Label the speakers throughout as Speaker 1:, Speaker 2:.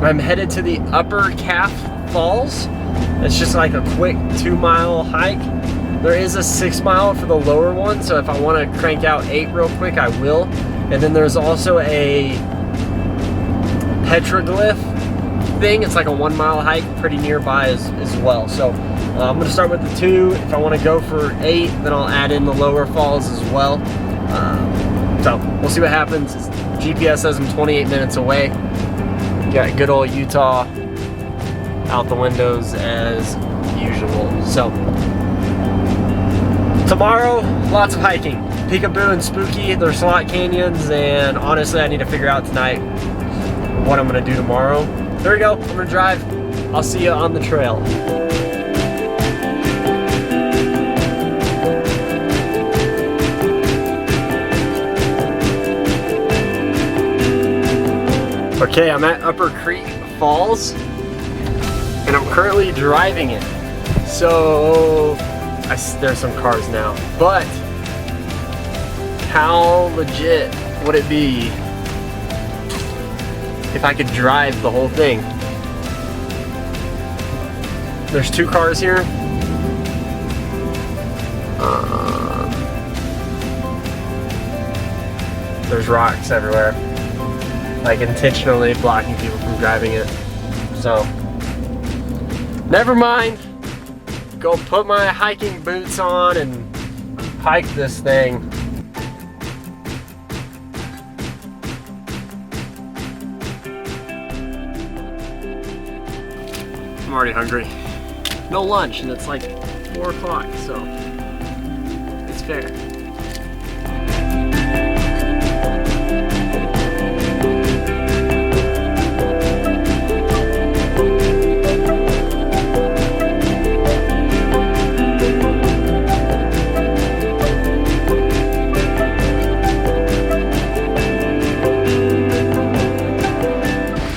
Speaker 1: I'm headed to the Upper Calf Falls. It's just like a quick 2-mile hike. There is a 6-mile for the lower one, so if I want to crank out 8 real quick, I will. And then there's also a petroglyph thing. It's like a 1-mile hike pretty nearby as well. So I'm gonna start with the 2. If I want to go for 8, then I'll add in the lower falls as well. So we'll see what happens. GPS says I'm 28 minutes away. Got good old Utah out the windows as usual. So tomorrow, lots of hiking. Peekaboo and Spooky, there's slot canyons, and honestly I need to figure out tonight what I'm gonna do tomorrow. There we go, I'm gonna drive. I'll see you on the trail. Okay, I'm at Upper Creek Falls, and I'm currently driving it. So, there's some cars now, but how legit would it be if I could drive the whole thing? There's 2 cars here. There's rocks everywhere, like intentionally blocking people from driving it. So, never mind. Go put my hiking boots on and hike this thing. I'm already hungry. No lunch, and it's like 4 o'clock, so it's fair.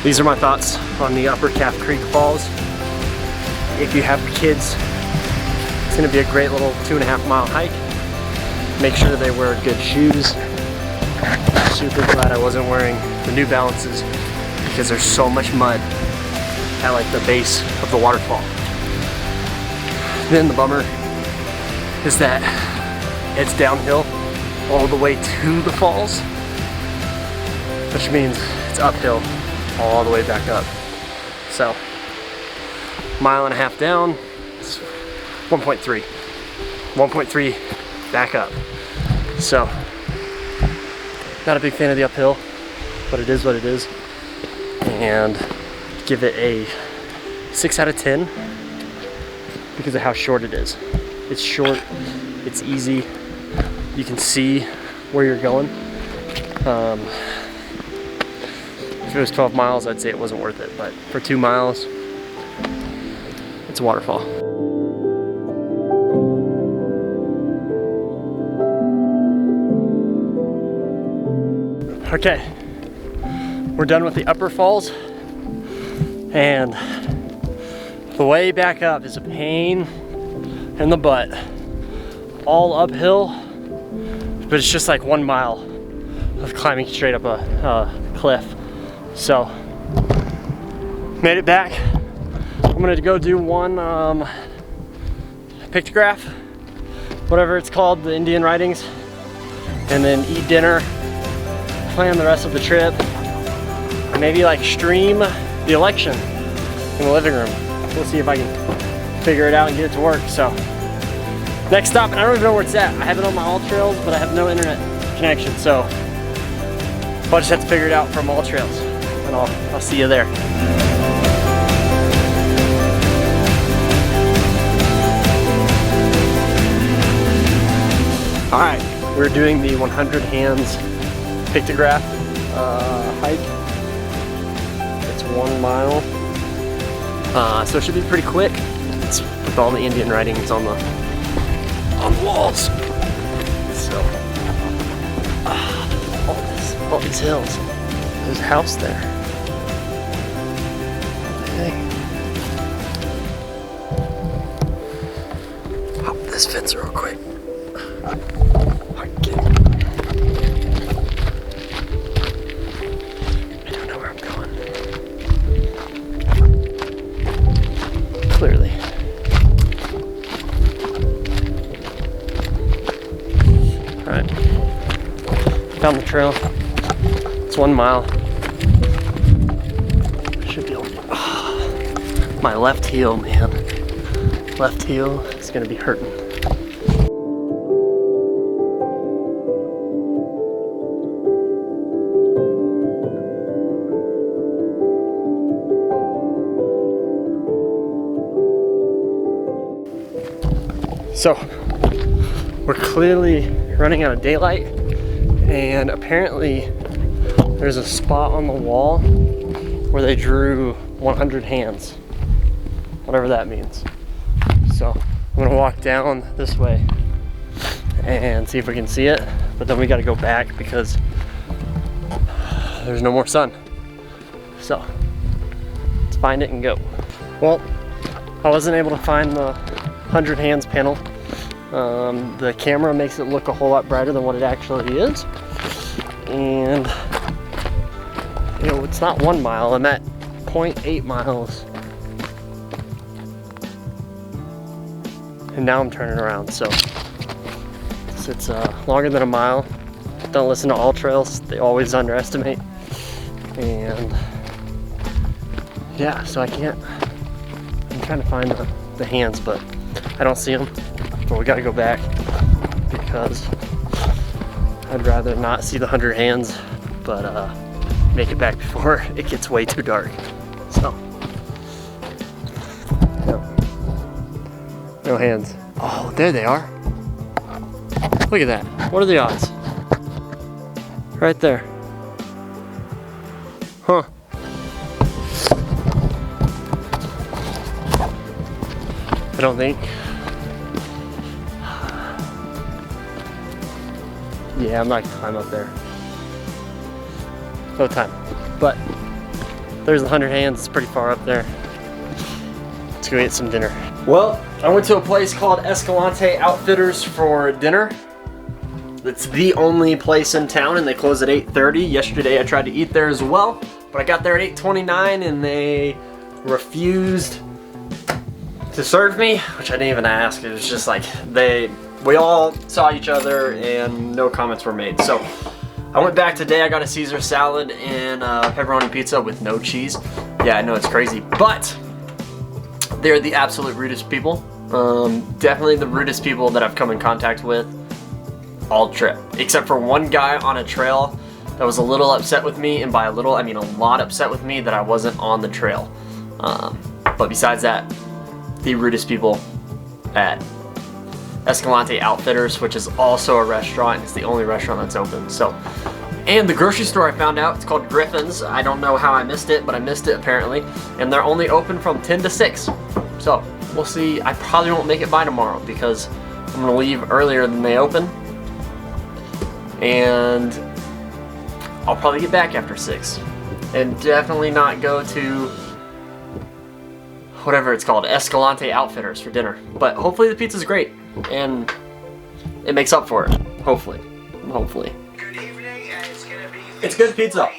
Speaker 1: These are my thoughts on the Upper Calf Creek Falls. If you have kids, it's gonna be a great little 2.5-mile hike. Make sure they wear good shoes. Super glad I wasn't wearing the New Balances because there's so much mud at like the base of the waterfall. Then the bummer is that it's downhill all the way to the falls, which means it's uphill all the way back up. So, 1.5 miles down, it's 1.3. 1.3 back up. So, not a big fan of the uphill, but it is what it is. And give it a 6 out of 10 because of how short it is. It's short, it's easy, you can see where you're going. If it was 12 miles, I'd say it wasn't worth it, but for 2 miles, it's a waterfall. Okay, we're done with the upper falls, and the way back up is a pain in the butt. All uphill, but it's just like 1 mile of climbing straight up a cliff. So, made it back. I'm gonna go do one pictograph, whatever it's called, the Indian writings, and then eat dinner, plan the rest of the trip, maybe like stream the election in the living room. We'll see if I can figure it out and get it to work. So, next stop, and I don't even know where it's at. I have it on my All Trails, but I have no internet connection, so I'll just have to figure it out from All Trails, and I'll see you there. All right, we're doing the 100 hands pictograph hike. It's 1 mile, so it should be pretty quick. It's with all the Indian writings on the walls. So, all these hills. There's a house there. Hey. Hop this fence real quick. Okay. I don't know where I'm going. Found the trail. It's 1 mile. Should be able to, my left heel, man. Left heel is gonna be hurting. So, we're clearly running out of daylight, and apparently there's a spot on the wall where they drew 100 hands, whatever that means. So I'm gonna walk down this way and see if we can see it, but then we gotta go back because there's no more sun. So let's find it and go. Well, I wasn't able to find the 100 hands panel. The camera makes it look a whole lot brighter than what it actually is. And you know, it's not 1 mile, I'm at 0.8 miles. And now I'm turning around, so it's longer than a mile. Don't listen to all trails, they always underestimate. And yeah, so I'm trying to find the hands, but I don't see them. But we gotta go back because I'd rather not see the 100 hands, but make it back before it gets way too dark. So, no hands. Oh, there they are. Look at that. What are the odds? Right there. Huh. I don't think. Yeah, I'm not gonna climb up there. No time. But there's the 100 hands, it's pretty far up there. Let's go get some dinner. Well, I went to a place called Escalante Outfitters for dinner. It's the only place in town and they close at 8:30. Yesterday I tried to eat there as well, but I got there at 8:29 and they refused to serve me, which I didn't even ask. It was just like we all saw each other and no comments were made. So I went back today, I got a Caesar salad and pepperoni pizza with no cheese. Yeah, I know it's crazy, but they're the absolute rudest people. Definitely the rudest people that I've come in contact with all trip. Except for one guy on a trail that was a little upset with me, and by a little, I mean a lot upset with me that I wasn't on the trail. But besides that, the rudest people at Escalante Outfitters, which is also a restaurant. It's the only restaurant that's open. So, and the grocery store I found out, it's called Griffin's. I don't know how I missed it, but I missed it apparently. And they're only open from 10 to 6. So we'll see. I probably won't make it by tomorrow because I'm gonna leave earlier than they open. And I'll probably get back after 6. And definitely not go to whatever it's called, Escalante Outfitters for dinner. But hopefully the pizza's great and it makes up for it. Hopefully. It's good pizza.